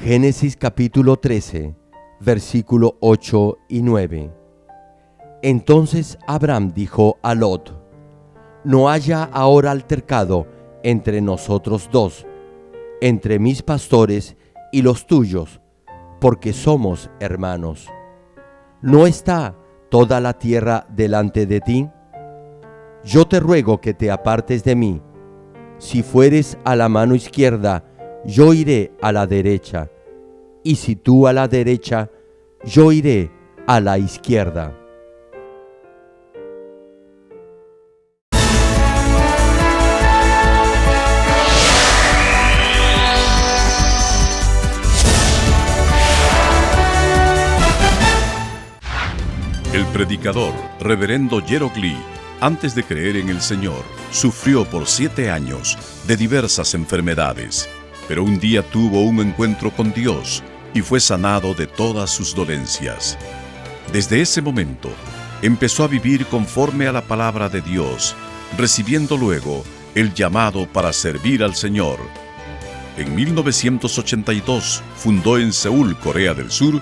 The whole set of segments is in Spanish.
Génesis capítulo 13, versículo 8 y 9. Entonces Abraham dijo a Lot: no haya ahora altercado entre nosotros dos, entre mis pastores y los tuyos, porque somos hermanos. ¿No está toda la tierra delante de ti? Yo te ruego que te apartes de mí. Si fueres a la mano izquierda, yo iré a la derecha, y si tú a la derecha, yo iré a la izquierda. El predicador, reverendo Gerald Lee, antes de creer en el Señor, sufrió por 7 años de diversas enfermedades, pero un día tuvo un encuentro con Dios y fue sanado de todas sus dolencias. Desde ese momento, empezó a vivir conforme a la palabra de Dios, recibiendo luego el llamado para servir al Señor. En 1982 fundó en Seúl, Corea del Sur,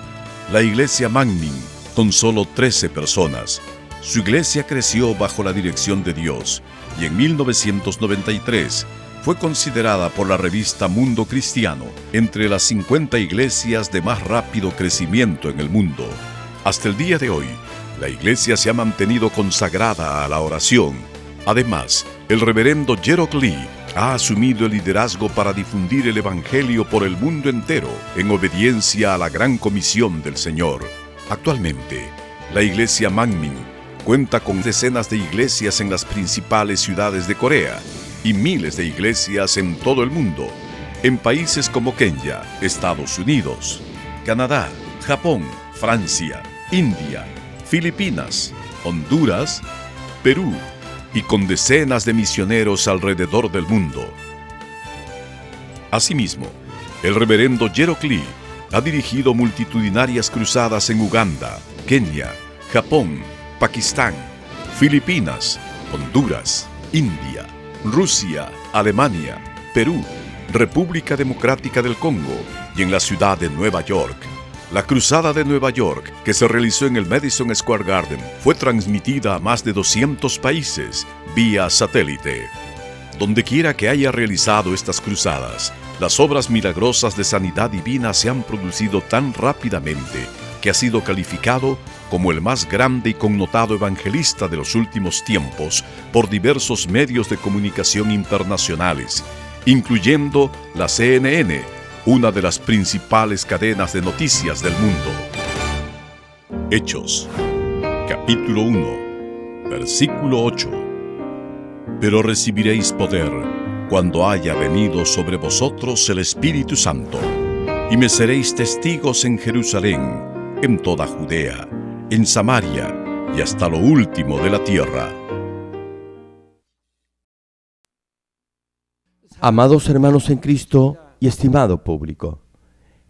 la iglesia Manmin, con solo 13 personas. Su iglesia creció bajo la dirección de Dios y en 1993 fue considerada por la revista Mundo Cristiano entre las 50 iglesias de más rápido crecimiento en el mundo. Hasta el día de hoy, la iglesia se ha mantenido consagrada a la oración. Además, el reverendo Gerald Lee ha asumido el liderazgo para difundir el evangelio por el mundo entero en obediencia a la gran comisión del Señor. Actualmente, la iglesia Manmin cuenta con decenas de iglesias en las principales ciudades de Corea y miles de iglesias en todo el mundo, en países como Kenia, Estados Unidos, Canadá, Japón, Francia, India, Filipinas, Honduras, Perú y con decenas de misioneros alrededor del mundo. Asimismo, el reverendo Gerald Lee ha dirigido multitudinarias cruzadas en Uganda, Kenia, Japón, Pakistán, Filipinas, Honduras, India, Rusia, Alemania, Perú, República Democrática del Congo y en la ciudad de Nueva York. La Cruzada de Nueva York, que se realizó en el Madison Square Garden, fue transmitida a más de 200 países vía satélite. Dondequiera que haya realizado estas cruzadas, las obras milagrosas de sanidad divina se han producido tan rápidamente que ha sido calificado como el más grande y connotado evangelista de los últimos tiempos por diversos medios de comunicación internacionales, incluyendo la CNN, una de las principales cadenas de noticias del mundo. Hechos, capítulo 1, versículo 8. Pero recibiréis poder cuando haya venido sobre vosotros el Espíritu Santo, y me seréis testigos en Jerusalén, en toda Judea, en Samaria y hasta lo último de la tierra. Amados hermanos en Cristo y estimado público,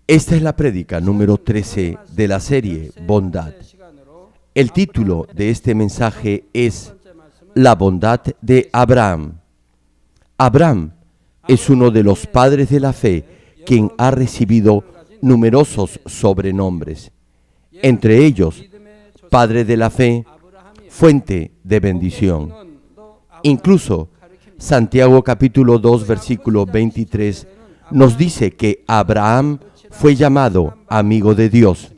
esta es la prédica número 13 de la serie Bondad. El título de este mensaje es La bondad de Abraham. Abraham es uno de los padres de la fe quien ha recibido numerosos sobrenombres, entre ellos Padre de la Fe, Fuente de Bendición. Incluso Santiago capítulo 2 versículo 23 nos dice que Abraham fue llamado amigo de Dios.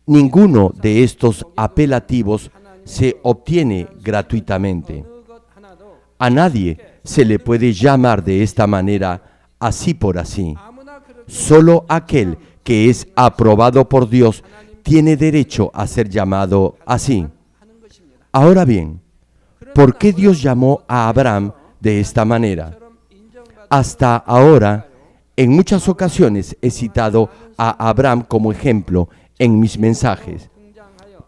Ninguno de estos apelativos se obtiene gratuitamente. A nadie se le puede llamar de esta manera, así por así. Solo aquel que es aprobado por Dios tiene derecho a ser llamado así. Ahora bien, ¿por qué Dios llamó a Abraham de esta manera? Hasta ahora, en muchas ocasiones he citado a Abraham como ejemplo en mis mensajes,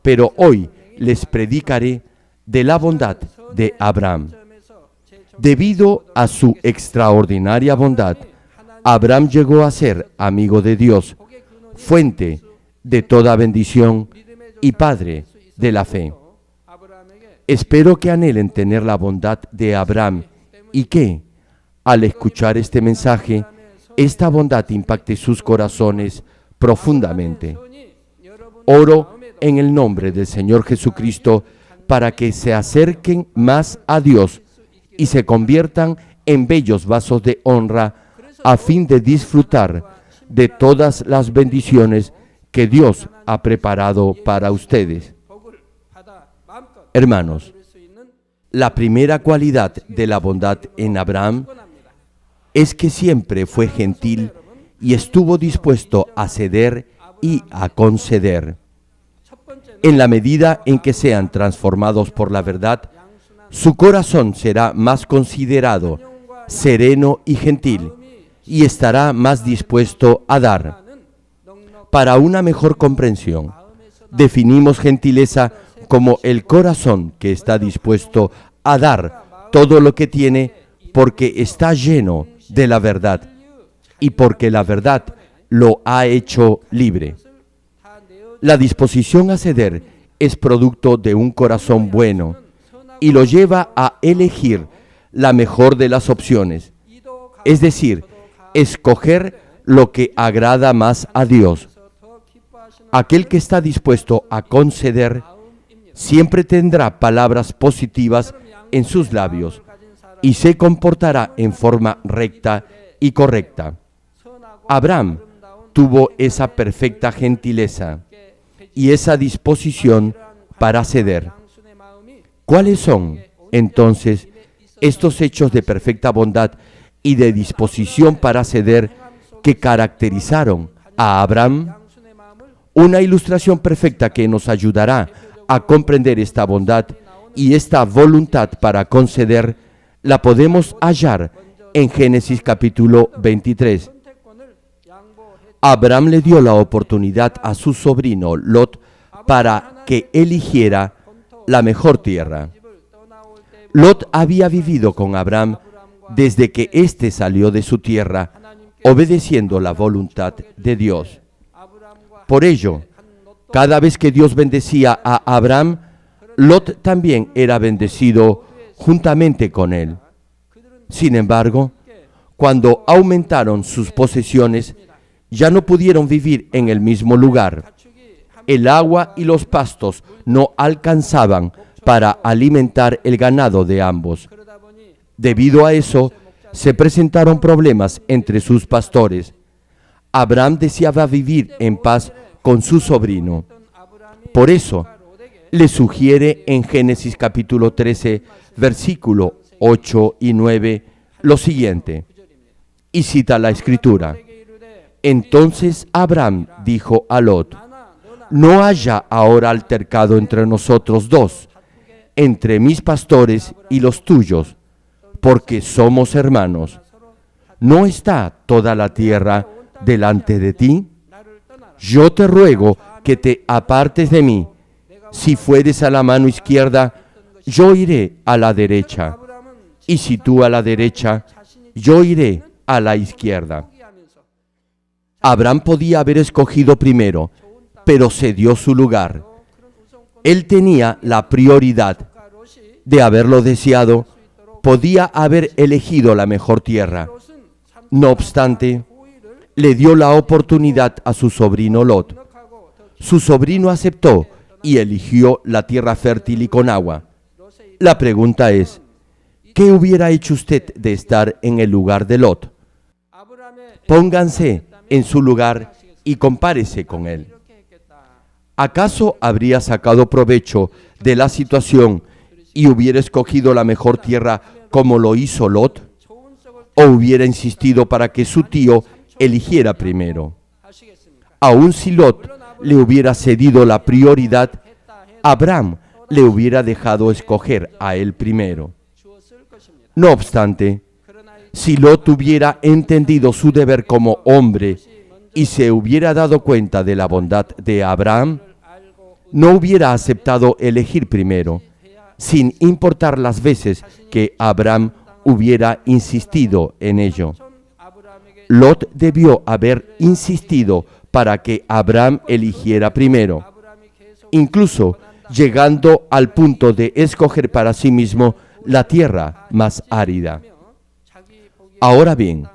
pero hoy les predicaré de la bondad de Abraham. Debido a su extraordinaria bondad, Abraham llegó a ser amigo de Dios, fuente de toda bendición y padre de la fe. Espero que anhelen tener la bondad de Abraham y que, al escuchar este mensaje, esta bondad impacte sus corazones profundamente. Oro en el nombre del Señor Jesucristo para que se acerquen más a Dios y se conviertan en bellos vasos de honra a fin de disfrutar de todas las bendiciones que Dios ha preparado para ustedes. Hermanos, la primera cualidad de la bondad en Abraham es que siempre fue gentil y estuvo dispuesto a ceder y a conceder. En la medida en que sean transformados por la verdad, su corazón será más considerado, sereno y gentil, y estará más dispuesto a dar. Para una mejor comprensión, definimos gentileza como el corazón que está dispuesto a dar todo lo que tiene porque está lleno de la verdad y porque la verdad lo ha hecho libre. La disposición a ceder es producto de un corazón bueno y lo lleva a elegir la mejor de las opciones, es decir, escoger lo que agrada más a Dios. Aquel que está dispuesto a conceder siempre tendrá palabras positivas en sus labios y se comportará en forma recta y correcta. Abraham tuvo esa perfecta gentileza y esa disposición para ceder. ¿Cuáles son, entonces, estos hechos de perfecta bondad y de disposición para ceder que caracterizaron a Abraham? Una ilustración perfecta que nos ayudará a comprender esta bondad y esta voluntad para conceder la podemos hallar en Génesis capítulo 23. Abraham le dio la oportunidad a su sobrino Lot para que eligiera la mejor tierra. Lot había vivido con Abraham desde que éste salió de su tierra, obedeciendo la voluntad de Dios. Por ello, cada vez que Dios bendecía a Abraham, Lot también era bendecido juntamente con él. Sin embargo, cuando aumentaron sus posesiones, ya no pudieron vivir en el mismo lugar. El agua y los pastos no alcanzaban para alimentar el ganado de ambos. Debido a eso, se presentaron problemas entre sus pastores. Abraham deseaba vivir en paz con su sobrino. Por eso, le sugiere en Génesis capítulo 13, versículo 8 y 9, lo siguiente, y cita la Escritura. Entonces Abraham dijo a Lot, no haya ahora altercado entre nosotros dos, entre mis pastores y los tuyos, porque somos hermanos. ¿No está toda la tierra delante de ti? Yo te ruego que te apartes de mí. Si fueres a la mano izquierda, yo iré a la derecha. Y si tú a la derecha, yo iré a la izquierda. Abraham podía haber escogido primero, pero cedió su lugar. Él tenía la prioridad. De haberlo deseado, podía haber elegido la mejor tierra. No obstante, le dio la oportunidad a su sobrino Lot. Su sobrino aceptó y eligió la tierra fértil y con agua. La pregunta es, ¿qué hubiera hecho usted de estar en el lugar de Lot? Pónganse en su lugar y compárese con él. ¿Acaso habría sacado provecho de la situación y hubiera escogido la mejor tierra como lo hizo Lot? ¿O hubiera insistido para que su tío eligiera primero? Aun si Lot le hubiera cedido la prioridad, Abraham le hubiera dejado escoger a él primero. No obstante, si Lot hubiera entendido su deber como hombre y se hubiera dado cuenta de la bondad de Abraham, no hubiera aceptado elegir primero, sin importar las veces que Abraham hubiera insistido en ello. Lot debió haber insistido para que Abraham eligiera primero, incluso llegando al punto de escoger para sí mismo la tierra más árida. Ahora bien,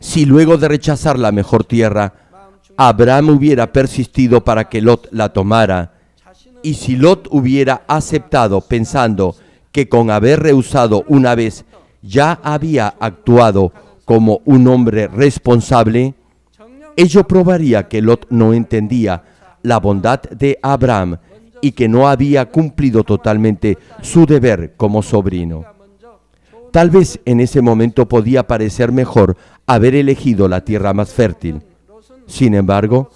Si luego de rechazar la mejor tierra, Abraham hubiera persistido para que Lot la tomara, y si Lot hubiera aceptado pensando que con haber rehusado una vez ya había actuado como un hombre responsable, ello probaría que Lot no entendía la bondad de Abraham y que no había cumplido totalmente su deber como sobrino. Tal vez en ese momento podía parecer mejor haber elegido la tierra más fértil. Sin embargo,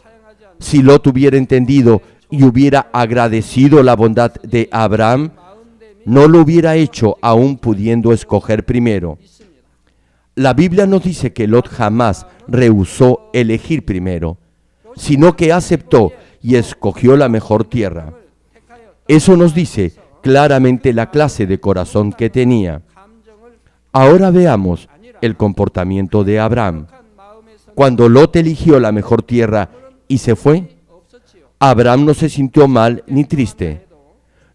si Lot hubiera entendido y hubiera agradecido la bondad de Abraham, no lo hubiera hecho aún pudiendo escoger primero. La Biblia nos dice que Lot jamás rehusó elegir primero, sino que aceptó y escogió la mejor tierra. Eso nos dice claramente la clase de corazón que tenía. Ahora veamos el comportamiento de Abraham. Cuando Lot eligió la mejor tierra y se fue, Abraham no se sintió mal ni triste.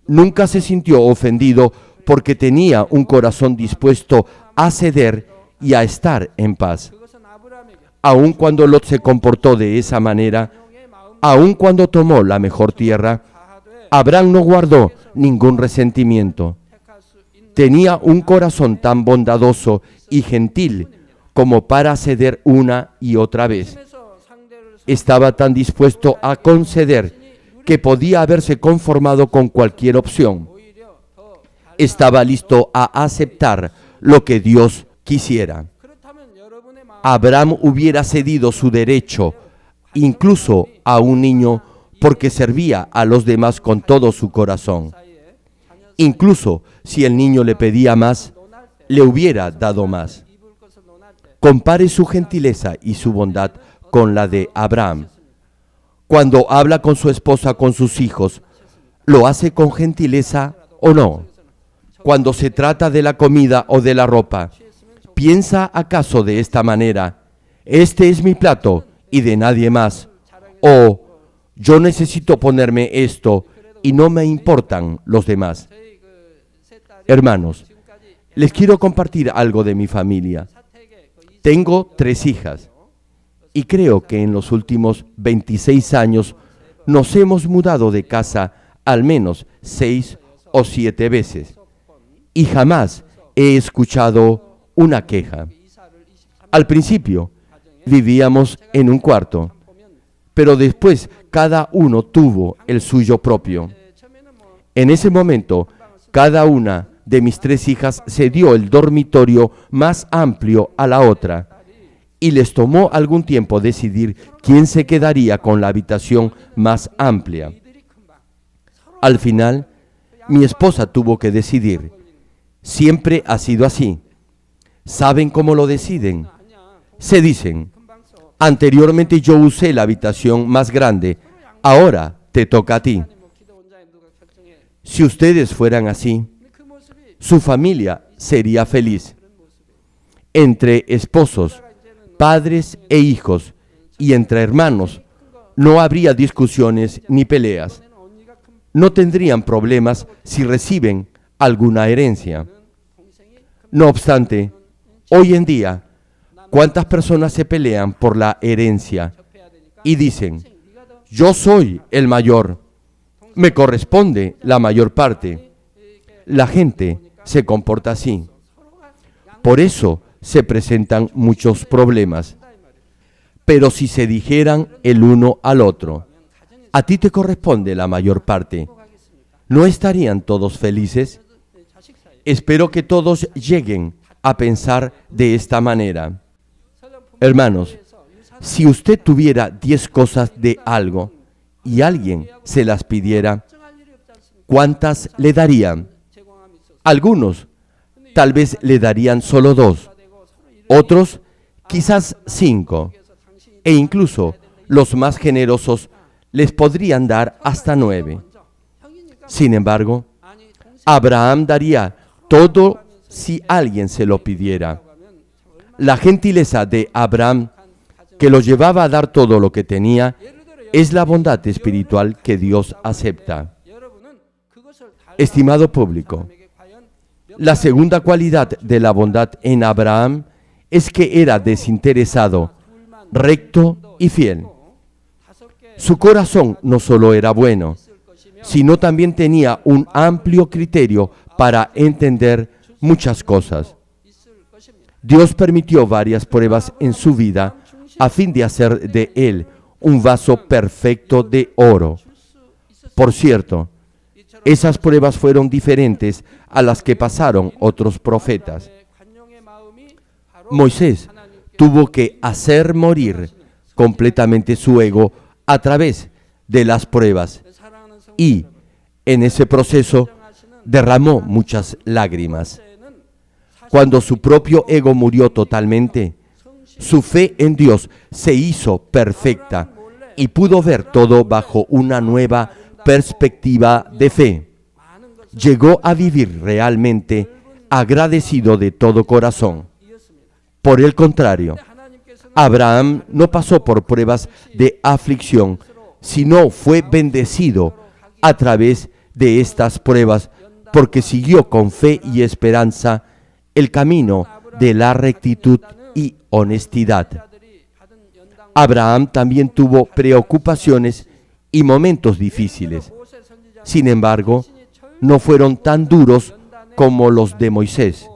Nunca se sintió ofendido porque tenía un corazón dispuesto a ceder y a estar en paz. Aun cuando Lot se comportó de esa manera, aun cuando tomó la mejor tierra, Abraham no guardó ningún resentimiento. Tenía un corazón tan bondadoso y gentil como para ceder una y otra vez. Estaba tan dispuesto a conceder que podía haberse conformado con cualquier opción. Estaba listo a aceptar lo que Dios quisiera. Abraham hubiera cedido su derecho, incluso a un niño, porque servía a los demás con todo su corazón. Incluso si el niño le pedía más, le hubiera dado más. Compare su gentileza y su bondad con la de Abraham. Cuando habla con su esposa, con sus hijos, ¿lo hace con gentileza o no? Cuando se trata de la comida o de la ropa, ¿piensa acaso de esta manera: este es mi plato y de nadie más? O yo necesito ponerme esto y no me importan los demás. Hermanos, les quiero compartir algo de mi familia. Tengo 3 hijas y creo que en los últimos 26 años nos hemos mudado de casa al menos 6 o 7 veces y jamás he escuchado una queja. Al principio vivíamos en un cuarto, pero después cada uno tuvo el suyo propio. En ese momento, cada una de mis 3 hijas se dio el dormitorio más amplio a la otra y les tomó algún tiempo decidir quién se quedaría con la habitación más amplia. Al final, mi esposa tuvo que decidir. Siempre ha sido así. ¿Saben cómo lo deciden? Se dicen: anteriormente yo usé la habitación más grande, ahora te toca a ti. Si ustedes fueran así, su familia sería feliz. Entre esposos, padres e hijos, y entre hermanos, no habría discusiones ni peleas. No tendrían problemas si reciben alguna herencia. No obstante, hoy en día, ¿cuántas personas se pelean por la herencia y dicen: yo soy el mayor, me corresponde la mayor parte? La gente se comporta así. Por eso se presentan muchos problemas. Pero si se dijeran el uno al otro: a ti te corresponde la mayor parte, ¿no estarían todos felices? Espero que todos lleguen a pensar de esta manera. Hermanos, si usted tuviera 10 cosas de algo y alguien se las pidiera, ¿cuántas le darían? Algunos tal vez le darían solo 2, otros quizás 5, e incluso los más generosos les podrían dar hasta 9. Sin embargo, Abraham daría todo si alguien se lo pidiera. La gentileza de Abraham, que lo llevaba a dar todo lo que tenía, es la bondad espiritual que Dios acepta. Estimado público, la segunda cualidad de la bondad en Abraham es que era desinteresado, recto y fiel. Su corazón no solo era bueno, sino también tenía un amplio criterio para entender muchas cosas. Dios permitió varias pruebas en su vida a fin de hacer de él un vaso perfecto de oro. Por cierto, esas pruebas fueron diferentes a las que pasaron otros profetas. Moisés tuvo que hacer morir completamente su ego a través de las pruebas y en ese proceso derramó muchas lágrimas. Cuando su propio ego murió totalmente, su fe en Dios se hizo perfecta y pudo ver todo bajo una nueva perspectiva de fe. Llegó a vivir realmente agradecido de todo corazón. Por el contrario, Abraham no pasó por pruebas de aflicción, sino fue bendecido a través de estas pruebas porque siguió con fe y esperanza el camino de la rectitud y honestidad. Abraham también tuvo preocupaciones y momentos difíciles. Sin embargo, no fueron tan duros como los de Moisés.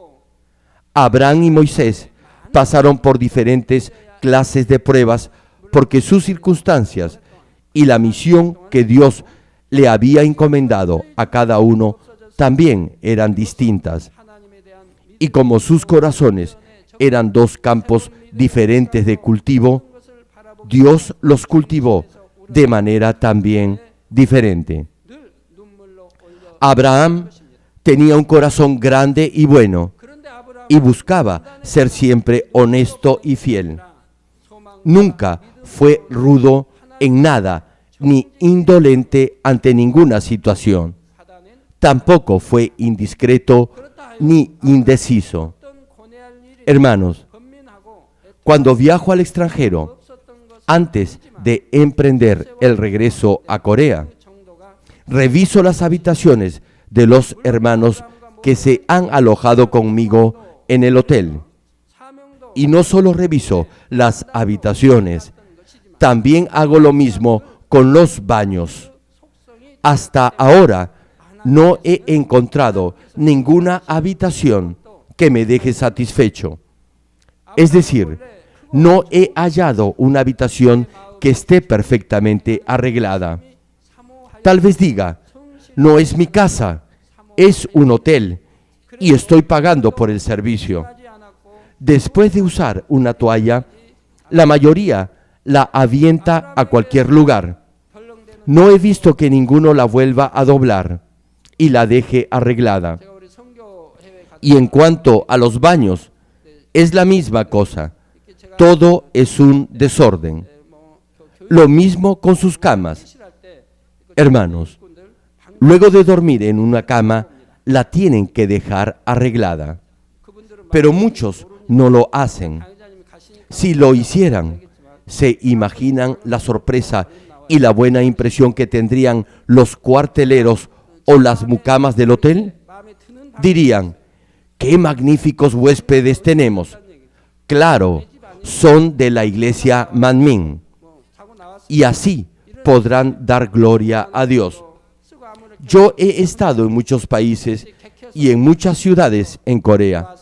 Abraham y Moisés pasaron por diferentes clases de pruebas porque sus circunstancias y la misión que Dios le había encomendado a cada uno también eran distintas. Y como sus corazones eran dos campos diferentes de cultivo, Dios los cultivó de manera también diferente. Abraham tenía un corazón grande y bueno y buscaba ser siempre honesto y fiel. Nunca fue rudo en nada ni indolente ante ninguna situación. Tampoco fue indiscreto ni indeciso. Hermanos, cuando viajo al extranjero, antes de emprender el regreso a Corea, reviso las habitaciones de los hermanos que se han alojado conmigo en el hotel. Y no solo reviso las habitaciones, también hago lo mismo con los baños. Hasta ahora no he encontrado ninguna habitación que me deje satisfecho. Es decir, no he hallado una habitación que esté perfectamente arreglada. Tal vez diga, no es mi casa, es un hotel y estoy pagando por el servicio. Después de usar una toalla, la mayoría la avienta a cualquier lugar. No he visto que ninguno la vuelva a doblar y la deje arreglada. Y en cuanto a los baños, es la misma cosa. Todo es un desorden. Lo mismo con sus camas. Hermanos, luego de dormir en una cama, la tienen que dejar arreglada. Pero muchos no lo hacen. Si lo hicieran, ¿se imaginan la sorpresa y la buena impresión que tendrían los cuarteleros o las mucamas del hotel? Dirían, ¡qué magníficos huéspedes tenemos! Claro, son de la iglesia Manmin. Y así podrán dar gloria a Dios. Yo he estado en muchos países y en muchas ciudades en Corea,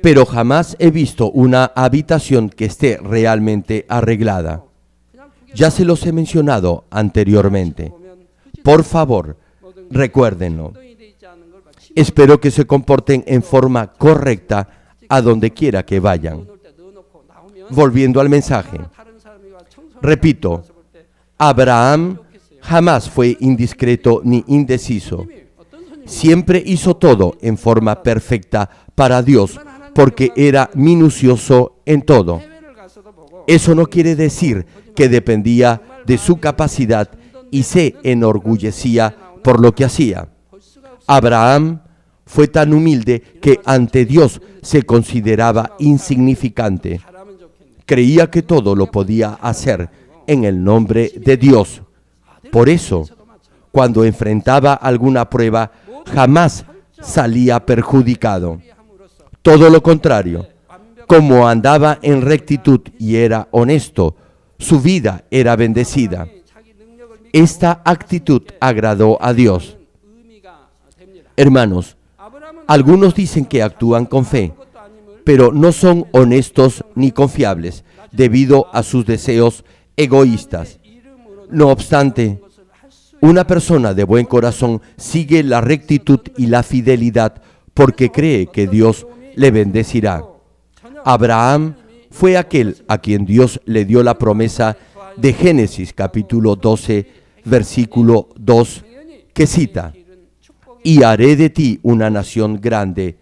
pero jamás he visto una habitación que esté realmente arreglada. Ya se los he mencionado anteriormente. Por favor, recuérdenlo. Espero que se comporten en forma correcta a donde quiera que vayan. Volviendo al mensaje. Repito, Abraham jamás fue indiscreto ni indeciso. Siempre hizo todo en forma perfecta para Dios, porque era minucioso en todo. Eso no quiere decir que dependía de su capacidad y se enorgullecía por lo que hacía. Abraham fue tan humilde que ante Dios se consideraba insignificante. Creía que todo lo podía hacer en el nombre de Dios. Por eso, cuando enfrentaba alguna prueba, jamás salía perjudicado. Todo lo contrario, como andaba en rectitud y era honesto, su vida era bendecida. Esta actitud agradó a Dios. Hermanos, algunos dicen que actúan con fe, pero no son honestos ni confiables debido a sus deseos egoístas. No obstante, una persona de buen corazón sigue la rectitud y la fidelidad porque cree que Dios le bendecirá. Abraham fue aquel a quien Dios le dio la promesa de Génesis capítulo 12, versículo 2, que cita: y haré de ti una nación grande,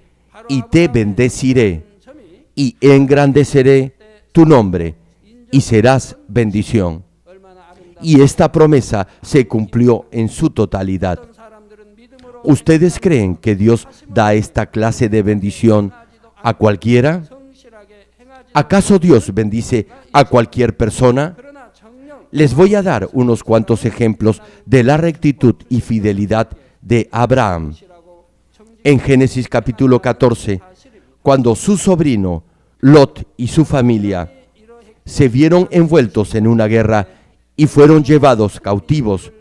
y te bendeciré, y engrandeceré tu nombre, y serás bendición. Y esta promesa se cumplió en su totalidad. ¿Ustedes creen que Dios da esta clase de bendición a cualquiera? ¿Acaso Dios bendice a cualquier persona? Les voy a dar unos cuantos ejemplos de la rectitud y fidelidad de Abraham. En Génesis capítulo 14, cuando su sobrino Lot y su familia se vieron envueltos en una guerra y fueron llevados cautivos,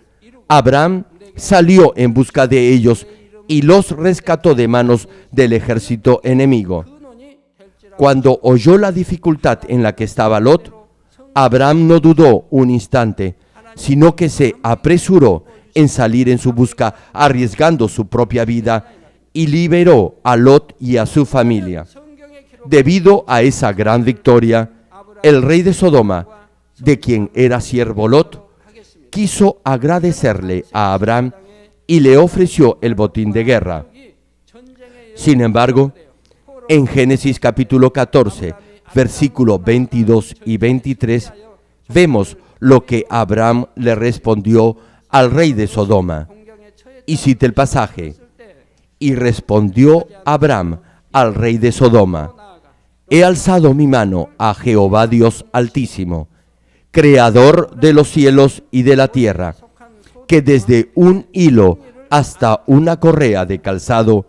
Abraham salió en busca de ellos y los rescató de manos del ejército enemigo. Cuando oyó la dificultad en la que estaba Lot, Abraham no dudó un instante, sino que se apresuró en salir en su busca, arriesgando su propia vida, y liberó a Lot y a su familia. Debido a esa gran victoria, el rey de Sodoma, de quien era siervo Lot, quiso agradecerle a Abraham y le ofreció el botín de guerra. Sin embargo, en Génesis capítulo 14, versículos 22 y 23, vemos lo que Abraham le respondió al rey de Sodoma. Y cita el pasaje: y respondió Abraham al rey de Sodoma: he alzado mi mano a Jehová Dios Altísimo, creador de los cielos y de la tierra, que desde un hilo hasta una correa de calzado,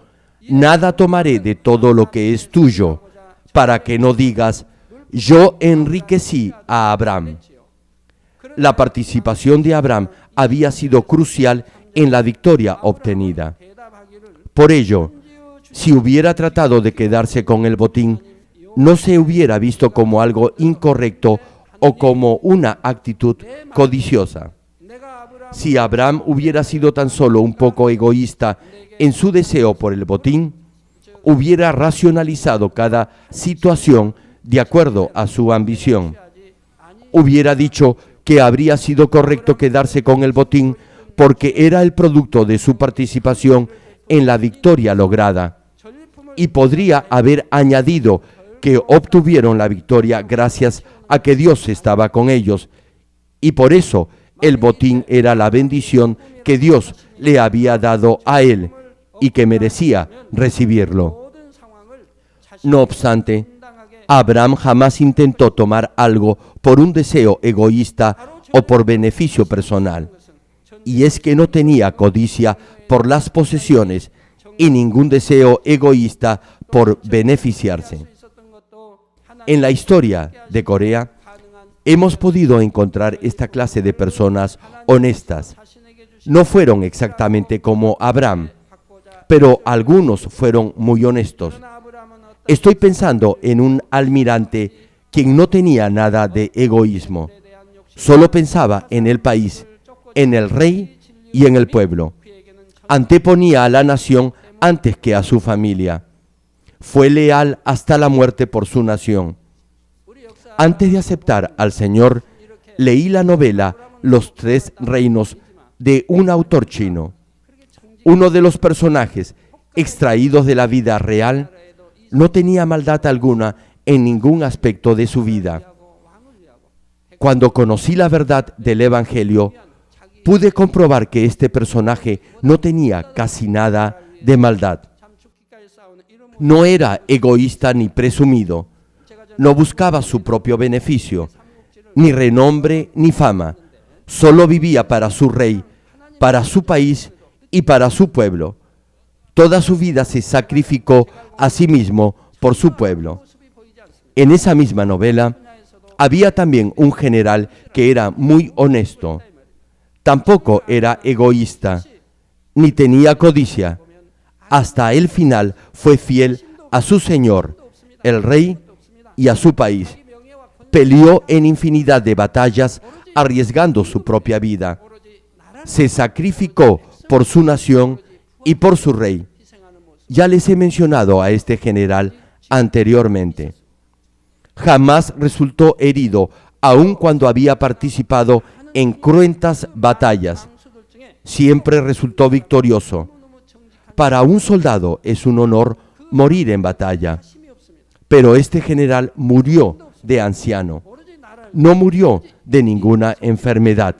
nada tomaré de todo lo que es tuyo, para que no digas: yo enriquecí a Abraham. La participación de Abraham había sido crucial en la victoria obtenida. Por ello, si hubiera tratado de quedarse con el botín, no se hubiera visto como algo incorrecto o como una actitud codiciosa. Si Abraham hubiera sido tan solo un poco egoísta en su deseo por el botín, hubiera racionalizado cada situación de acuerdo a su ambición. Hubiera dicho que habría sido correcto quedarse con el botín porque era el producto de su participación en la victoria lograda, y podría haber añadido que obtuvieron la victoria gracias a que Dios estaba con ellos, y por eso el botín era la bendición que Dios le había dado a él y que merecía recibirlo. No obstante, Abraham jamás intentó tomar algo por un deseo egoísta o por beneficio personal. Y es que no tenía codicia por las posesiones y ningún deseo egoísta por beneficiarse. En la historia de Corea, hemos podido encontrar esta clase de personas honestas. No fueron exactamente como Abraham, pero algunos fueron muy honestos. Estoy pensando en un almirante quien no tenía nada de egoísmo. Solo pensaba en el país, en el rey y en el pueblo. Anteponía a la nación antes que a su familia. Fue leal hasta la muerte por su nación. Antes de aceptar al Señor, leí la novela Los Tres Reinos de un autor chino. Uno de los personajes extraídos de la vida real no tenía maldad alguna en ningún aspecto de su vida. Cuando conocí la verdad del Evangelio, pude comprobar que este personaje no tenía casi nada de maldad. No era egoísta ni presumido. No buscaba su propio beneficio, ni renombre ni fama. Solo vivía para su rey, para su país y para su pueblo. Toda su vida se sacrificó a sí mismo por su pueblo. En esa misma novela había también un general que era muy honesto. Tampoco era egoísta, ni tenía codicia. Hasta el final fue fiel a su señor, el rey, y a su país. Peleó en infinidad de batallas, arriesgando su propia vida. Se sacrificó por su nación y por su rey. Ya les he mencionado a este general anteriormente. Jamás resultó herido, aun cuando había participado en cruentas batallas. Siempre resultó victorioso. Para un soldado es un honor morir en batalla. Pero este general murió de anciano. No murió de ninguna enfermedad.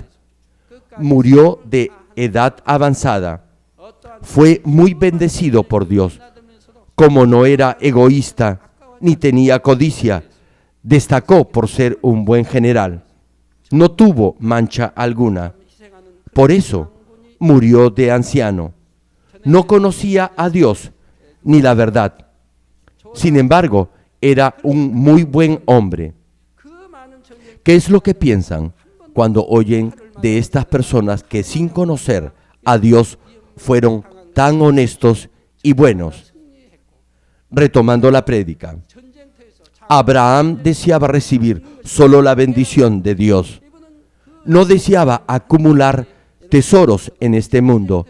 Murió de edad avanzada. Fue muy bendecido por Dios. Como no era egoísta ni tenía codicia, destacó por ser un buen general. No tuvo mancha alguna. Por eso murió de anciano. No conocía a Dios ni la verdad. Sin embargo, era un muy buen hombre. ¿Qué es lo que piensan cuando oyen de estas personas que sin conocer a Dios fueron tan honestos y buenos? Retomando la prédica, Abraham deseaba recibir solo la bendición de Dios. No deseaba acumular tesoros en este mundo,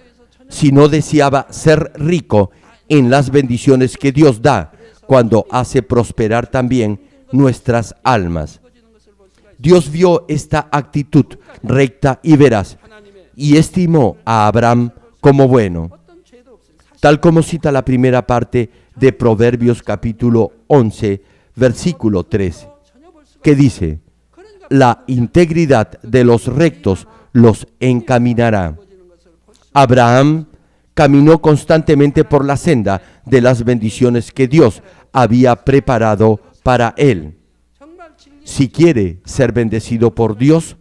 sino deseaba ser rico en las bendiciones que Dios da cuando hace prosperar también nuestras almas. Dios vio esta actitud recta y veraz y estimó a Abraham como bueno, tal como cita la primera parte de Proverbios capítulo 11, versículo 3, que dice: la integridad de los rectos los encaminará. Abraham caminó constantemente por la senda de las bendiciones que Dios había preparado para él. Si quiere ser bendecido por Dios,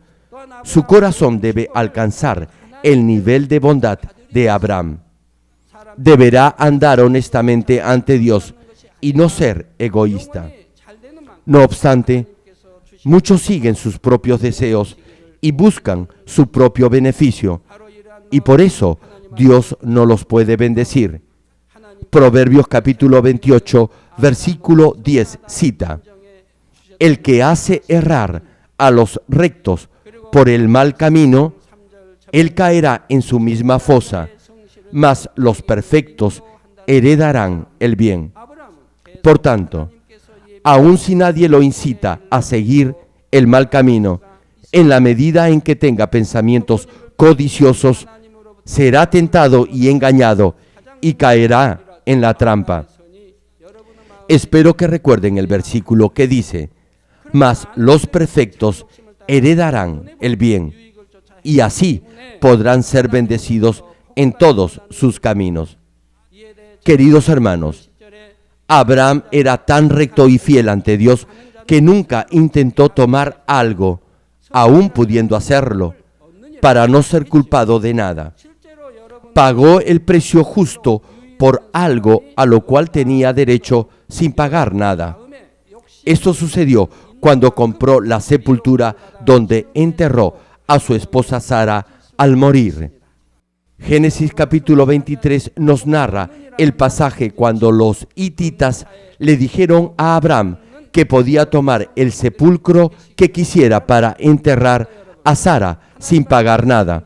su corazón debe alcanzar el nivel de bondad de Abraham. Deberá andar honestamente ante Dios y no ser egoísta. No obstante, muchos siguen sus propios deseos y buscan su propio beneficio, y por eso Dios no los puede bendecir. Proverbios capítulo 28, versículo 10 cita: el que hace errar a los rectos por el mal camino, él caerá en su misma fosa, mas los perfectos heredarán el bien. Por tanto, aun si nadie lo incita a seguir el mal camino, en la medida en que tenga pensamientos codiciosos, será tentado y engañado y caerá en la trampa. Espero que recuerden el versículo que dice: mas los perfectos heredarán el bien, y así podrán ser bendecidos en todos sus caminos. Queridos hermanos, Abraham era tan recto y fiel ante Dios que nunca intentó tomar algo, aún pudiendo hacerlo, para no ser culpado de nada. Pagó el precio justo por algo a lo cual tenía derecho sin pagar nada. Esto sucedió cuando compró la sepultura donde enterró a su esposa Sara al morir. Génesis capítulo 23 nos narra el pasaje cuando los hititas le dijeron a Abraham que podía tomar el sepulcro que quisiera para enterrar a Sara sin pagar nada.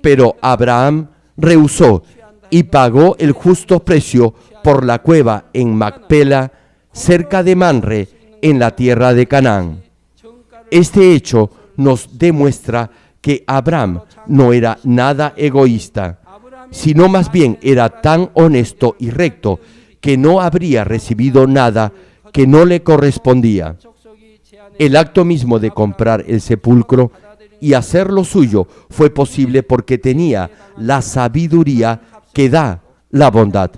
Pero Abraham rehusó y pagó el justo precio por la cueva en Macpela, cerca de Manre, en la tierra de Canaán. Este hecho nos demuestra que Abraham no era nada egoísta, sino más bien era tan honesto y recto que no habría recibido nada que no le correspondía. El acto mismo de comprar el sepulcro y hacerlo suyo fue posible porque tenía la sabiduría que da la bondad.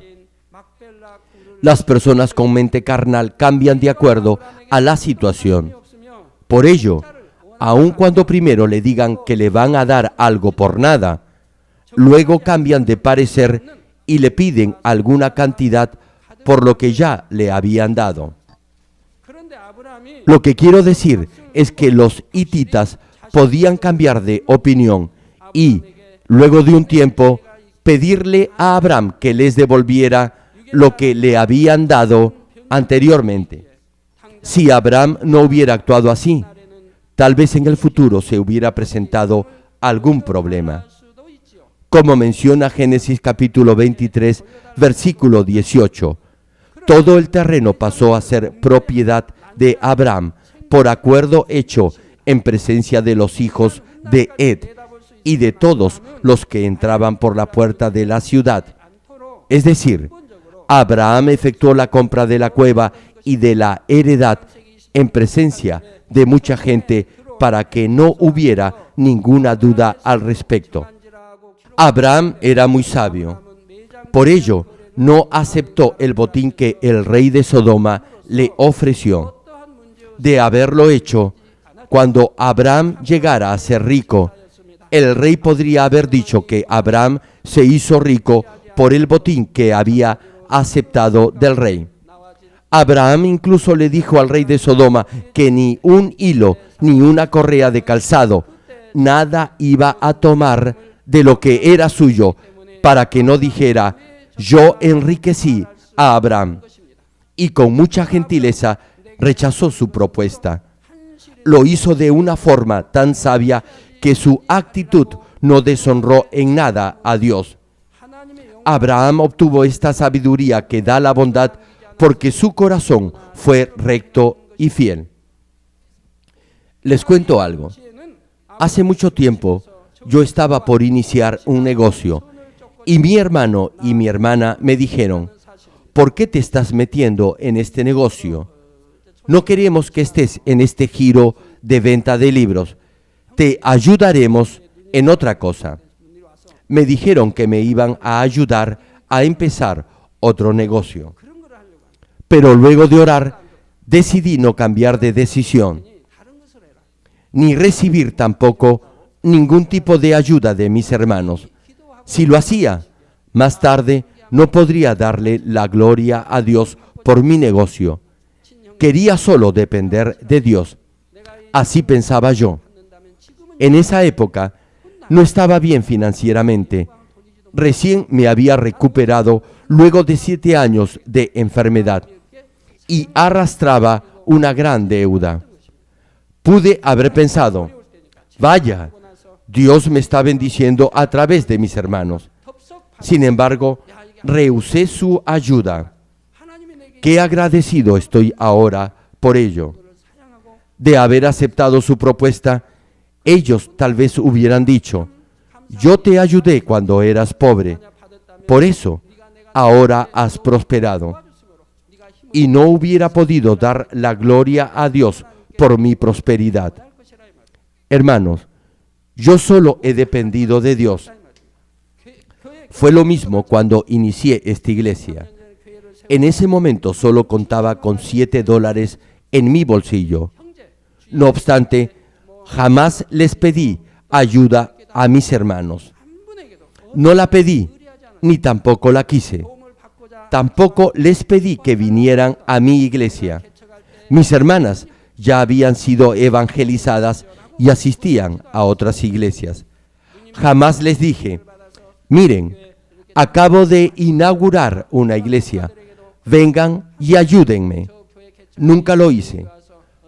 Las personas con mente carnal cambian de acuerdo a la situación. Por ello, aun cuando primero le digan que le van a dar algo por nada, luego cambian de parecer y le piden alguna cantidad por lo que ya le habían dado. Lo que quiero decir es que los hititas podían cambiar de opinión y, luego de un tiempo, pedirle a Abraham que les devolviera lo que le habían dado anteriormente. Si Abraham no hubiera actuado así, tal vez en el futuro se hubiera presentado algún problema. Como menciona Génesis capítulo 23, versículo 18, todo el terreno pasó a ser propiedad de Abraham por acuerdo hecho en presencia de los hijos de Ed y de todos los que entraban por la puerta de la ciudad. Es decir, Abraham efectuó la compra de la cueva y de la heredad en presencia de mucha gente para que no hubiera ninguna duda al respecto. Abraham era muy sabio. Por ello, no aceptó el botín que el rey de Sodoma le ofreció. De haberlo hecho, cuando Abraham llegara a ser rico, el rey podría haber dicho que Abraham se hizo rico por el botín que había aceptado del rey. Abraham incluso le dijo al rey de Sodoma que ni un hilo ni una correa de calzado, nada iba a tomar de lo que era suyo, para que no dijera: yo enriquecí a Abraham. Y con mucha gentileza rechazó su propuesta. Lo hizo de una forma tan sabia que su actitud no deshonró en nada a Dios. Abraham obtuvo esta sabiduría que da la bondad porque su corazón fue recto y fiel. Les cuento algo. Hace mucho tiempo yo estaba por iniciar un negocio y mi hermano y mi hermana me dijeron: ¿por qué te estás metiendo en este negocio? No queremos que estés en este giro de venta de libros. Te ayudaremos en otra cosa. Me dijeron que me iban a ayudar a empezar otro negocio. Pero luego de orar, decidí no cambiar de decisión, ni recibir tampoco ningún tipo de ayuda de mis hermanos. Si lo hacía, más tarde no podría darle la gloria a Dios por mi negocio. Quería solo depender de Dios. Así pensaba yo. En esa época no estaba bien financieramente. Recién me había recuperado luego de 7 años de enfermedad y arrastraba una gran deuda. Pude haber pensado: vaya, Dios me está bendiciendo a través de mis hermanos. Sin embargo, rehusé su ayuda. Qué agradecido estoy ahora por ello. De haber aceptado su propuesta, ellos tal vez hubieran dicho: yo te ayudé cuando eras pobre, por eso ahora has prosperado. Y no hubiera podido dar la gloria a Dios por mi prosperidad. Hermanos, yo solo he dependido de Dios. Fue lo mismo cuando inicié esta iglesia. En ese momento solo contaba con $7 en mi bolsillo. No obstante, jamás les pedí ayuda a mis hermanos. No la pedí, ni tampoco la quise. Tampoco les pedí que vinieran a mi iglesia. Mis hermanas ya habían sido evangelizadas y asistían a otras iglesias. Jamás les dije: miren, acabo de inaugurar una iglesia, vengan y ayúdenme. Nunca lo hice,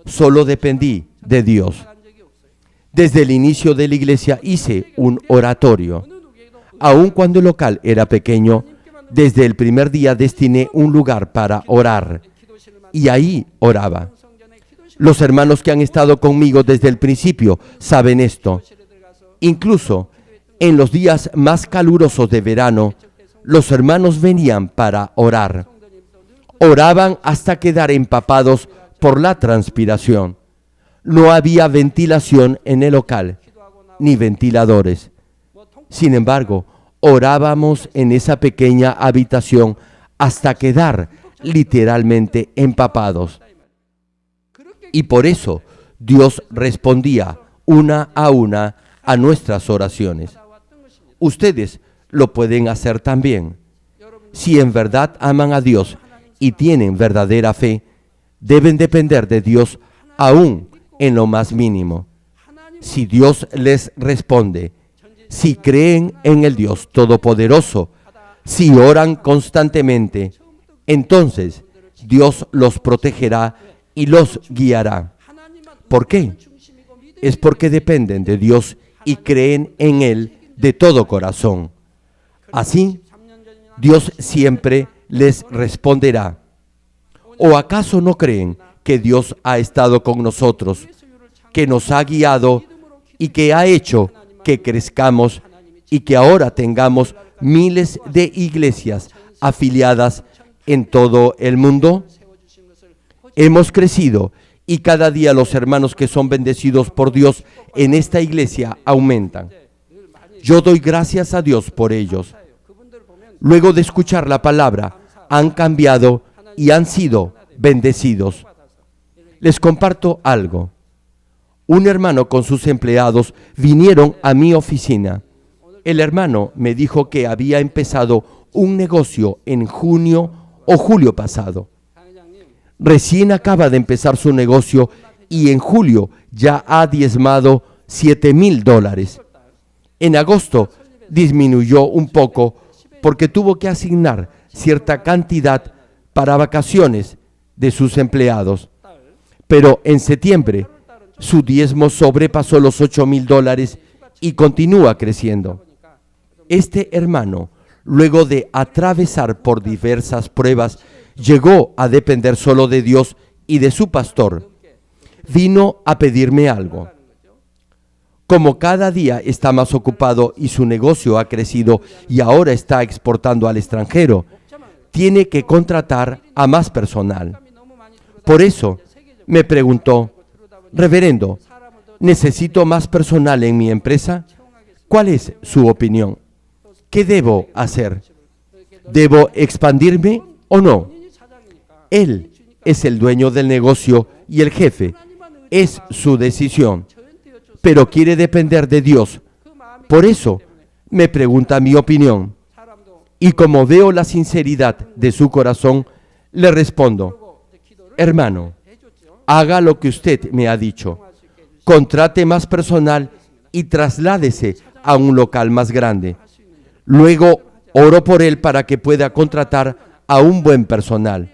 solo dependí de Dios. Desde el inicio de la iglesia hice un oratorio. Aun cuando el local era pequeño, desde el primer día destiné un lugar para orar, y ahí oraba. Los hermanos que han estado conmigo desde el principio saben esto. Incluso en los días más calurosos de verano, los hermanos venían para orar. Oraban hasta quedar empapados por la transpiración. No había ventilación en el local, ni ventiladores. Sin embargo, orábamos en esa pequeña habitación hasta quedar literalmente empapados. Y por eso Dios respondía una a nuestras oraciones. Ustedes lo pueden hacer también. Si en verdad aman a Dios y tienen verdadera fe, deben depender de Dios aún en lo más mínimo. Si Dios les responde, si creen en el Dios Todopoderoso, si oran constantemente, entonces Dios los protegerá y los guiará. ¿Por qué? Es porque dependen de Dios y creen en Él de todo corazón. Así, Dios siempre les responderá. ¿O acaso no creen que Dios ha estado con nosotros, que nos ha guiado y que ha hecho que crezcamos y que ahora tengamos miles de iglesias afiliadas en todo el mundo? Hemos crecido y cada día los hermanos que son bendecidos por Dios en esta iglesia aumentan. Yo doy gracias a Dios por ellos. Luego de escuchar la palabra, han cambiado y han sido bendecidos. Les comparto algo. Un hermano con sus empleados vinieron a mi oficina. El hermano me dijo que había empezado un negocio en junio o julio pasado. Recién acaba de empezar su negocio y en julio ya ha diezmado $7,000. En agosto disminuyó un poco porque tuvo que asignar cierta cantidad para vacaciones de sus empleados. Pero en septiembre su diezmo sobrepasó los $8,000 y continúa creciendo. Este hermano, luego de atravesar por diversas pruebas, llegó a depender solo de Dios y de su pastor. Vino a pedirme algo. Como cada día está más ocupado y su negocio ha crecido y ahora está exportando al extranjero, tiene que contratar a más personal. Por eso me preguntó, reverendo, ¿necesito más personal en mi empresa? ¿Cuál es su opinión? ¿Qué debo hacer? ¿Debo expandirme o no? Él es el dueño del negocio y el jefe. Es su decisión. Pero quiere depender de Dios. Por eso me pregunta mi opinión. Y como veo la sinceridad de su corazón, le respondo, hermano, haga lo que usted me ha dicho. Contrate más personal y trasládese a un local más grande. Luego oro por él para que pueda contratar a un buen personal.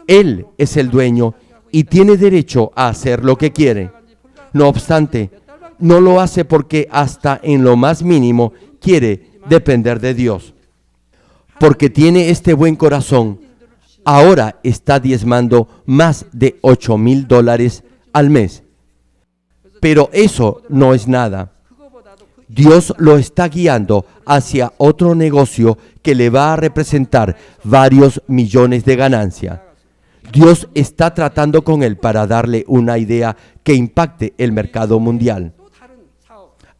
Él es el dueño y tiene derecho a hacer lo que quiere. No obstante, no lo hace porque hasta en lo más mínimo quiere depender de Dios. Porque tiene este buen corazón, ahora está diezmando más de $8,000 al mes. Pero eso no es nada. Dios lo está guiando hacia otro negocio que le va a representar varios millones de ganancia. Dios está tratando con él para darle una idea que impacte el mercado mundial.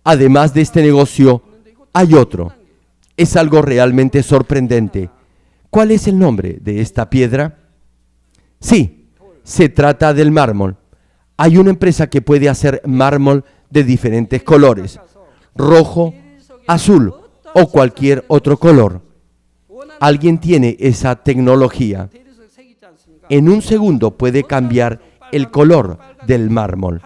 Además de este negocio, hay otro. Es algo realmente sorprendente. ¿Cuál es el nombre de esta piedra? Sí, se trata del mármol. Hay una empresa que puede hacer mármol de diferentes colores, rojo, azul o cualquier otro color. Alguien tiene esa tecnología. En un segundo puede cambiar el color del mármol.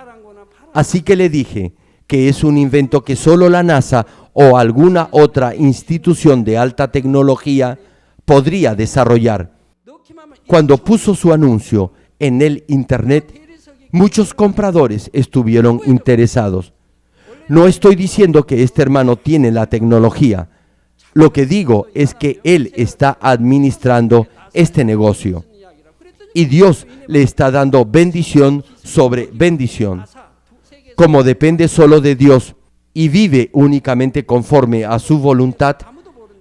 Así que le dije que es un invento que solo la NASA o alguna otra institución de alta tecnología podría desarrollar. Cuando puso su anuncio en el Internet, muchos compradores estuvieron interesados. No estoy diciendo que este hermano tiene la tecnología. Lo que digo es que él está administrando este negocio. Y Dios le está dando bendición sobre bendición. Como depende solo de Dios y vive únicamente conforme a su voluntad,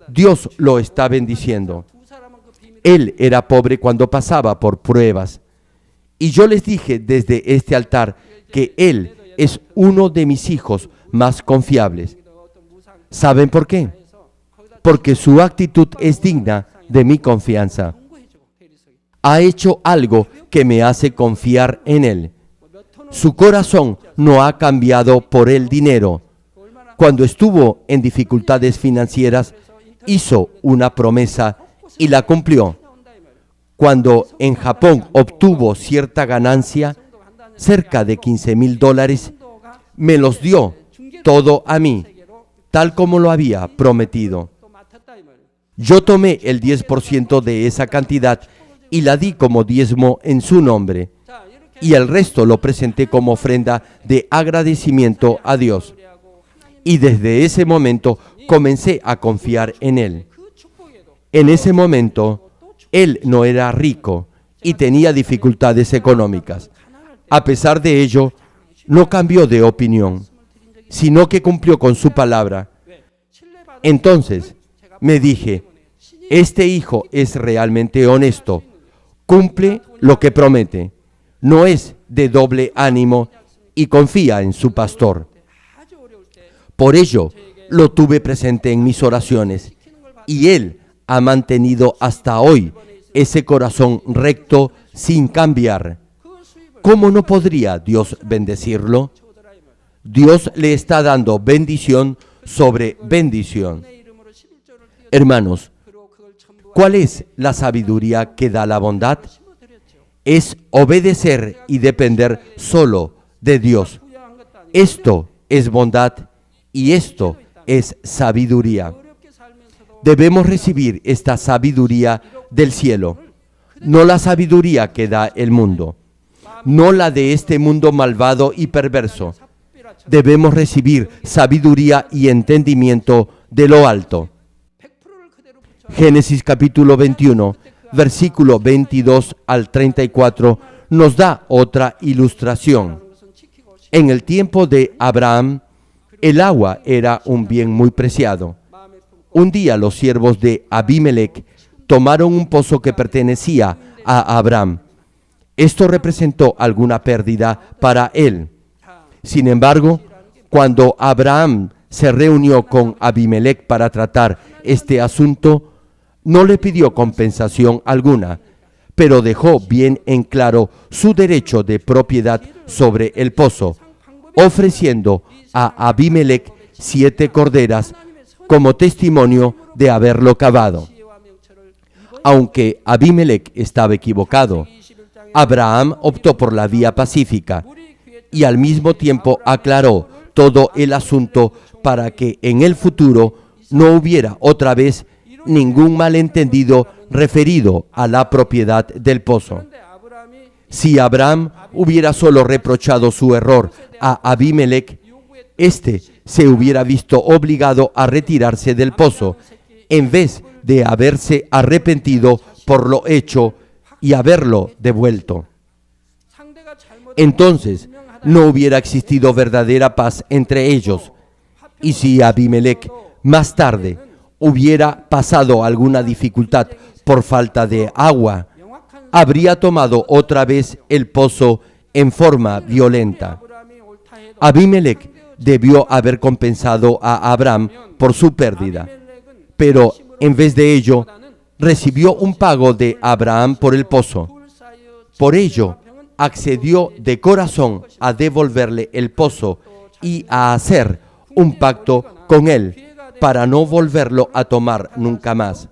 Dios lo está bendiciendo. Él era pobre cuando pasaba por pruebas. Y yo les dije desde este altar que él es uno de mis hijos más confiables. ¿Saben por qué? Porque su actitud es digna de mi confianza. Ha hecho algo que me hace confiar en él. Su corazón no ha cambiado por el dinero. Cuando estuvo en dificultades financieras, hizo una promesa y la cumplió. Cuando en Japón obtuvo cierta ganancia, cerca de $15,000, me los dio todo a mí, tal como lo había prometido. Yo tomé el 10% de esa cantidad y la di como diezmo en su nombre, y el resto lo presenté como ofrenda de agradecimiento a Dios. Y desde ese momento comencé a confiar en Él. En ese momento, él no era rico y tenía dificultades económicas. A pesar de ello, no cambió de opinión, sino que cumplió con su palabra. Entonces, me dije, este hijo es realmente honesto, cumple lo que promete, no es de doble ánimo y confía en su pastor. Por ello, lo tuve presente en mis oraciones y él ha mantenido hasta hoy ese corazón recto sin cambiar. ¿Cómo no podría Dios bendecirlo? Dios le está dando bendición sobre bendición. Hermanos, ¿cuál es la sabiduría que da la bondad? Es obedecer y depender solo de Dios. Esto es bondad y esto es sabiduría. Debemos recibir esta sabiduría del cielo, no la sabiduría que da el mundo, no la de este mundo malvado y perverso. Debemos recibir sabiduría y entendimiento de lo alto. Génesis capítulo 21, versículo 22 al 34, nos da otra ilustración. En el tiempo de Abraham, el agua era un bien muy preciado. Un día los siervos de Abimelec tomaron un pozo que pertenecía a Abraham. Esto representó alguna pérdida para él. Sin embargo, cuando Abraham se reunió con Abimelec para tratar este asunto, no le pidió compensación alguna, pero dejó bien en claro su derecho de propiedad sobre el pozo, ofreciendo a Abimelec 7 corderas como testimonio de haberlo cavado. Aunque Abimelec estaba equivocado, Abraham optó por la vía pacífica y al mismo tiempo aclaró todo el asunto para que en el futuro no hubiera otra vez ningún malentendido referido a la propiedad del pozo. Si Abraham hubiera solo reprochado su error a Abimelec, éste se hubiera visto obligado a retirarse del pozo, en vez de haberse arrepentido por lo hecho y haberlo devuelto. Entonces, no hubiera existido verdadera paz entre ellos. Y si Abimelec más tarde hubiera pasado alguna dificultad por falta de agua, habría tomado otra vez el pozo en forma violenta. Abimelec debió haber compensado a Abraham por su pérdida, pero en vez de ello, recibió un pago de Abraham por el pozo. Por ello, accedió de corazón a devolverle el pozo y a hacer un pacto con él para no volverlo a tomar nunca más.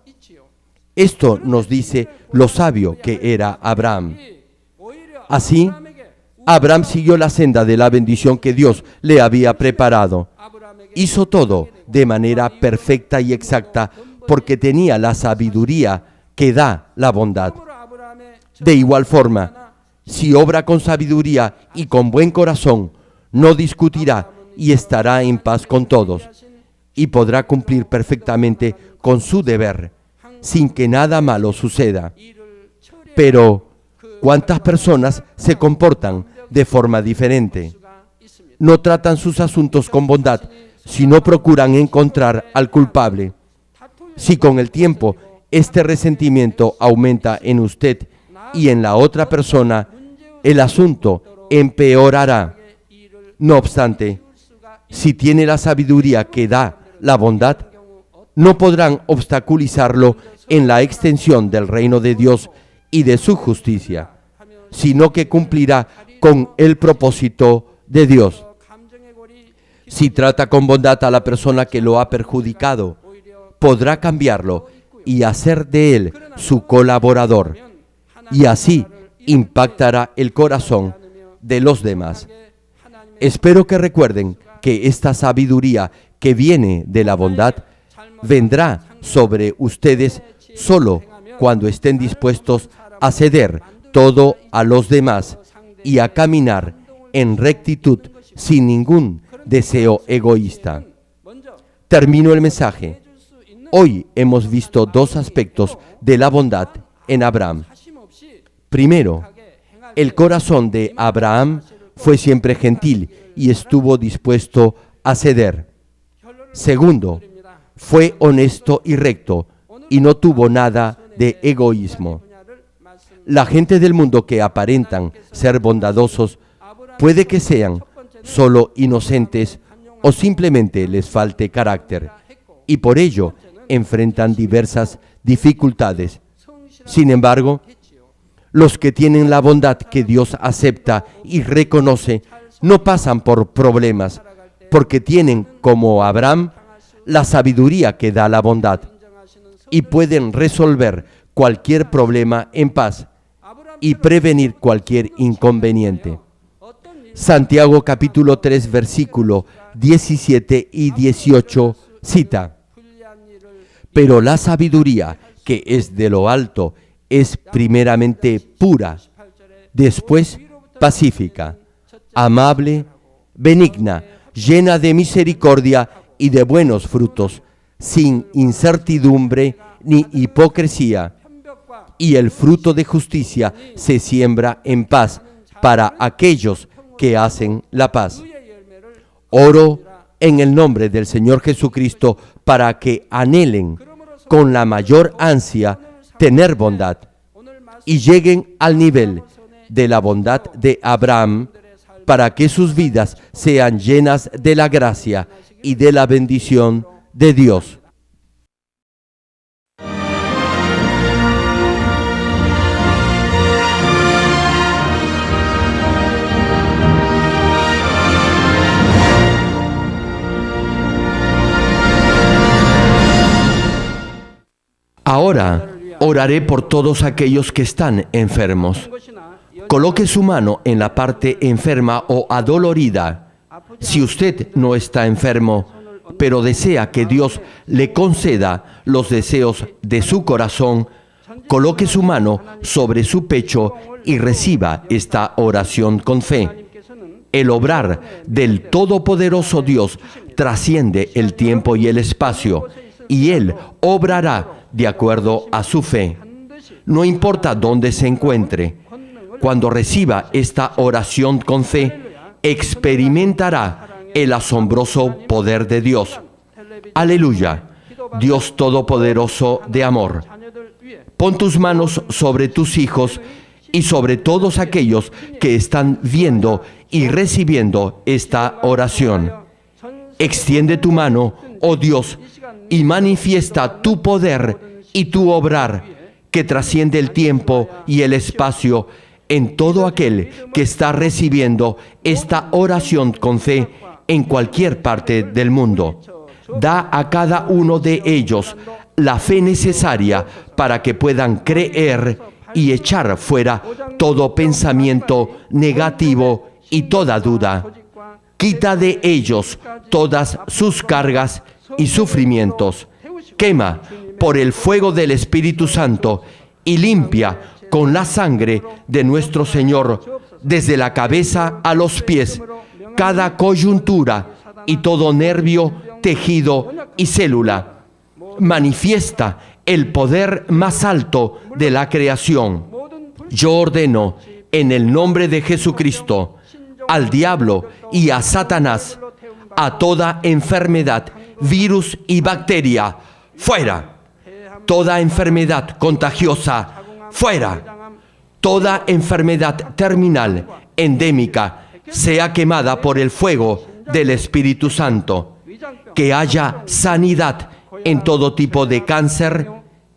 Esto nos dice lo sabio que era Abraham. Así, Abraham siguió la senda de la bendición que Dios le había preparado. Hizo todo de manera perfecta y exacta porque tenía la sabiduría que da la bondad. De igual forma, si obra con sabiduría y con buen corazón, no discutirá y estará en paz con todos, y podrá cumplir perfectamente con su deber, sin que nada malo suceda. Pero, ¿cuántas personas se comportan de forma diferente? No tratan sus asuntos con bondad, sino procuran encontrar al culpable. Si con el tiempo este resentimiento aumenta en usted y en la otra persona, el asunto empeorará. No obstante, si tiene la sabiduría que da la bondad, no podrán obstaculizarlo en la extensión del reino de Dios y de su justicia, sino que cumplirá con el propósito de Dios. Si trata con bondad a la persona que lo ha perjudicado, podrá cambiarlo y hacer de él su colaborador, y así impactará el corazón de los demás. Espero que recuerden que esta sabiduría que viene de la bondad vendrá sobre ustedes solo cuando estén dispuestos a ceder todo a los demás y a caminar en rectitud sin ningún deseo egoísta. Termino el mensaje. Hoy hemos visto dos aspectos de la bondad en Abraham. Primero, el corazón de Abraham fue siempre gentil y estuvo dispuesto a ceder. Segundo, fue honesto y recto y no tuvo nada de egoísmo. La gente del mundo que aparentan ser bondadosos puede que sean solo inocentes o simplemente les falte carácter y por ello enfrentan diversas dificultades. Sin embargo, los que tienen la bondad que Dios acepta y reconoce no pasan por problemas porque tienen, como Abraham, la sabiduría que da la bondad y pueden resolver cualquier problema en paz y prevenir cualquier inconveniente. Santiago capítulo 3 versículo 17 y 18 cita: pero la sabiduría que es de lo alto es primeramente pura, después pacífica, amable, benigna, llena de misericordia y de buenos frutos, sin incertidumbre ni hipocresía, y el fruto de justicia se siembra en paz para aquellos que hacen la paz. Oro en el nombre del Señor Jesucristo para que anhelen con la mayor ansia tener bondad y lleguen al nivel de la bondad de Abraham para que sus vidas sean llenas de la gracia y de la bendición de Dios. Ahora oraré por todos aquellos que están enfermos. Coloque su mano en la parte enferma o adolorida. Si usted no está enfermo, pero desea que Dios le conceda los deseos de su corazón, coloque su mano sobre su pecho y reciba esta oración con fe. El obrar del Todopoderoso Dios trasciende el tiempo y el espacio, y Él obrará de acuerdo a su fe. No importa dónde se encuentre, cuando reciba esta oración con fe, experimentará el asombroso poder de Dios. Aleluya, Dios Todopoderoso de amor. Pon tus manos sobre tus hijos y sobre todos aquellos que están viendo y recibiendo esta oración. Extiende tu mano, oh Dios, y manifiesta tu poder y tu obrar que trasciende el tiempo y el espacio en todo aquel que está recibiendo esta oración con fe en cualquier parte del mundo. Da a cada uno de ellos la fe necesaria para que puedan creer y echar fuera todo pensamiento negativo y toda duda. Quita de ellos todas sus cargas y sufrimientos. Quema por el fuego del Espíritu Santo y limpia con la sangre de nuestro Señor desde la cabeza a los pies cada coyuntura y todo nervio, tejido y célula. Manifiesta el poder más alto de la creación. Yo ordeno en el nombre de Jesucristo al diablo y a Satanás, a toda enfermedad, virus y bacteria, fuera. Toda enfermedad contagiosa, fuera. Toda enfermedad terminal, endémica, sea quemada por el fuego del Espíritu Santo. Que haya sanidad en todo tipo de cáncer,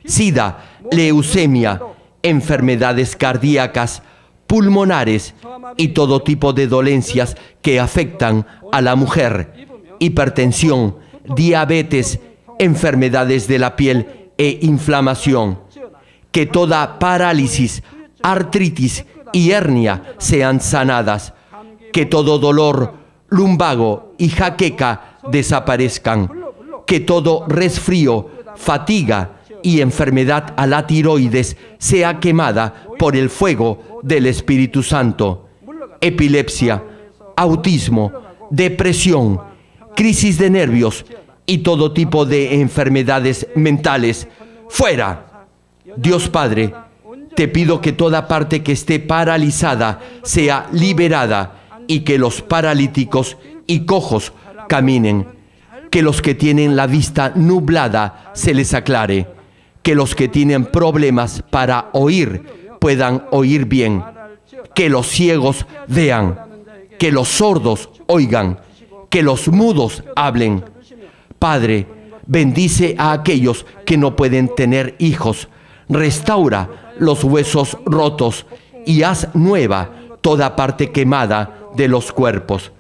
sida, leucemia, enfermedades cardíacas, pulmonares y todo tipo de dolencias que afectan a la mujer, hipertensión, diabetes, enfermedades de la piel e inflamación. Que toda parálisis, artritis y hernia sean sanadas. Que todo dolor lumbago y jaqueca desaparezcan. Que todo resfrío, fatiga y enfermedad a la tiroides sea quemada por el fuego del Espíritu Santo. Epilepsia, autismo, depresión, crisis de nervios y todo tipo de enfermedades mentales, ¡fuera! Dios Padre, te pido que toda parte que esté paralizada sea liberada y que los paralíticos y cojos caminen. Que los que tienen la vista nublada se les aclare. Que los que tienen problemas para oír puedan oír bien. Que los ciegos vean. Que los sordos oigan. Que los mudos hablen. Padre, bendice a aquellos que no pueden tener hijos. Restaura los huesos rotos y haz nueva toda parte quemada de los cuerpos.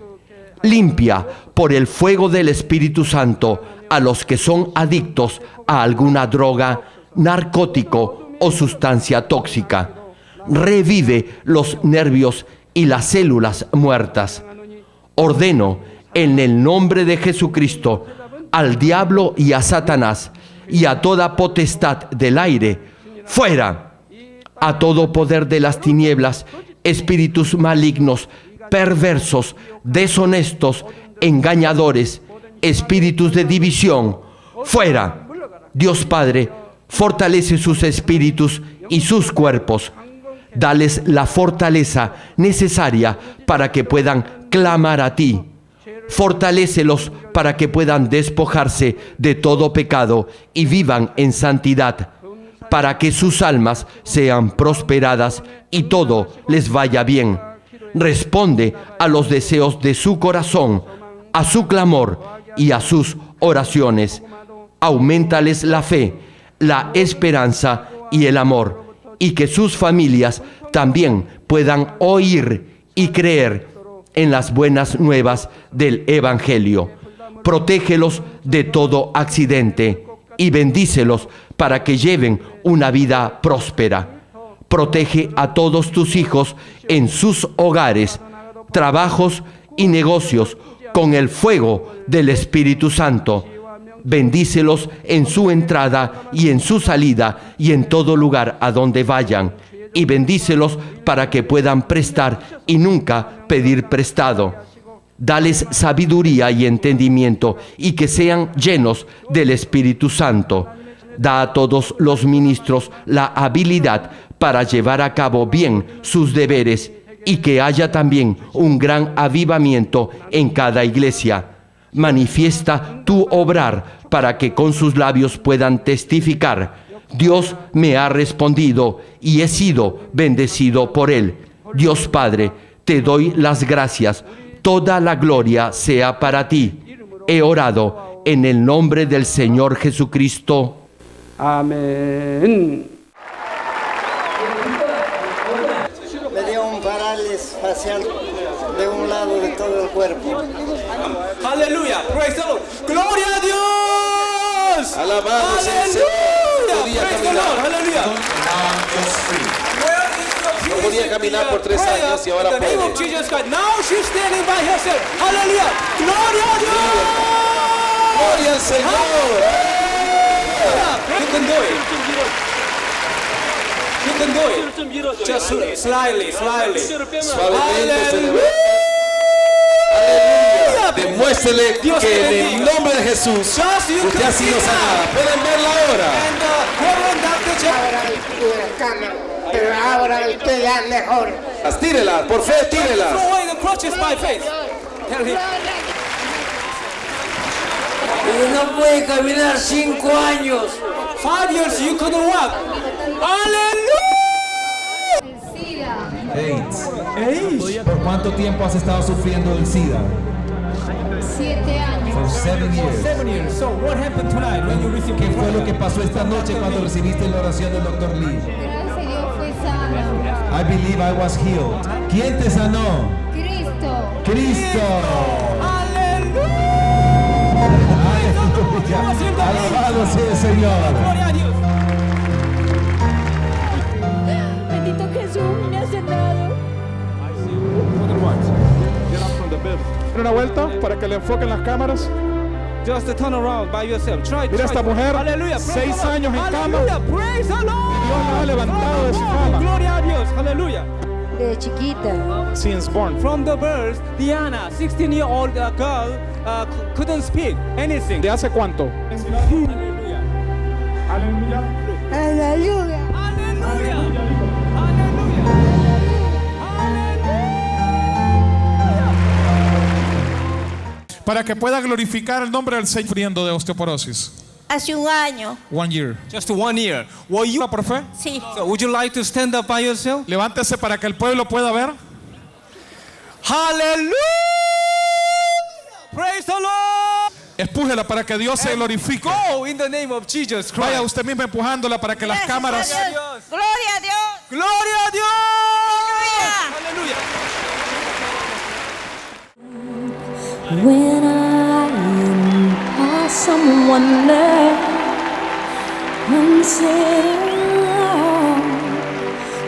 Limpia por el fuego del Espíritu Santo a los que son adictos a alguna droga, narcótico o sustancia tóxica. Revive los nervios y las células muertas. Ordeno en el nombre de Jesucristo al diablo y a Satanás y a toda potestad del aire, fuera. A todo poder de las tinieblas, espíritus malignos, perversos, deshonestos, engañadores, espíritus de división, fuera. Dios Padre, fortalece sus espíritus y sus cuerpos. Dales la fortaleza necesaria para que puedan clamar a ti. Fortalécelos para que puedan despojarse de todo pecado y vivan en santidad, para que sus almas sean prosperadas y todo les vaya bien. Responde a los deseos de su corazón, a su clamor y a sus oraciones. Auméntales la fe, la esperanza y el amor, y que sus familias también puedan oír y creer en las buenas nuevas del Evangelio. Protégelos de todo accidente y bendícelos para que lleven una vida próspera. Protege a todos tus hijos en sus hogares, trabajos y negocios con el fuego del Espíritu Santo. Bendícelos en su entrada y en su salida y en todo lugar a donde vayan. Y bendícelos para que puedan prestar y nunca pedir prestado. Dales sabiduría y entendimiento y que sean llenos del Espíritu Santo. Da a todos los ministros la habilidad para llevar a cabo bien sus deberes y que haya también un gran avivamiento en cada iglesia. Manifiesta tu obrar para que con sus labios puedan testificar: Dios me ha respondido y he sido bendecido por él. Dios Padre, te doy las gracias. Toda la gloria sea para ti. He orado en el nombre del Señor Jesucristo. Amén. Me dio un parálisis facial de un lado de todo el cuerpo. Aleluya. Praise the Lord. Gloria a Dios. Alabado sea el Señor. Podía caminar. Aleluya. No podía caminar por 3 años y ahora puede. Now she's standing by herself. Aleluya. Gloria a Dios. Gloria al Señor. You can do it. You can do it. Just slightly. Suavemente se Aleluya. levanta. Aleluya. Demuéstrele que en el nombre de Jesús usted ha sido sanada. Pueden verla ahora. Ahora estoy en la cama, pero ahora estoy ya mejor. Tírela, por fe, tírela. No puede caminar 5 años. 5 years you couldn't walk. AIDS. ¿Por cuánto tiempo has estado sufriendo del SIDA? 7 años. For 7 years. 7 years. So what happened tonight when you received ¿Qué fue lo que pasó esta noche cuando recibiste la oración del Dr. Lee? Gracias a Dios fui sana. I believe I was healed. ¿Quién te sanó? Cristo. Cristo. Aleluya. Aleluya. Alabado sea el Señor. Gloria a Dios. Bendito Jesús me ha sanado. una vuelta para que le enfoquen las cámaras. Just turn around by yourself. Try. Mira esta mujer, Hallelujah. 6 años en cama. Hallelujah. Praise the Lord. Dios la ha levantado de su cama. Gloria a Dios. Hallelujah. De chiquita. Since born. From the birth, Diana, 16-year-old girl, couldn't speak anything. ¿De hace cuánto? Hallelujah. Aleluya. Aleluya. Hallelujah. Para que pueda glorificar el nombre del Señor sufriendo de osteoporosis. Hace un año. 1 year. Just 1 year. Were you ¿Por fe? Sí. So would you like to stand up by yourself? Levántese para que el pueblo pueda ver. Hallelujah! Praise the Lord! Empújela para que Dios se glorifique. Go in the name of Jesus Christ. Vaya usted mismo empujándola para que las Gracias cámaras. a Dios. Gloria a Dios. Gloria a Dios! Aleluya. Hallelujah! When I am awesome wonder, consider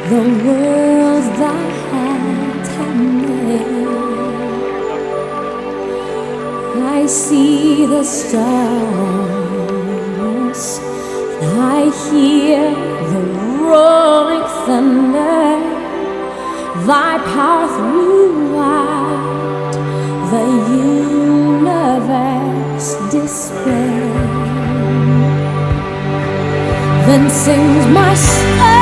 the worlds thy hands have made. I see the stars, and I hear the rolling thunder, thy power throughout the universe display. Then sings my soul.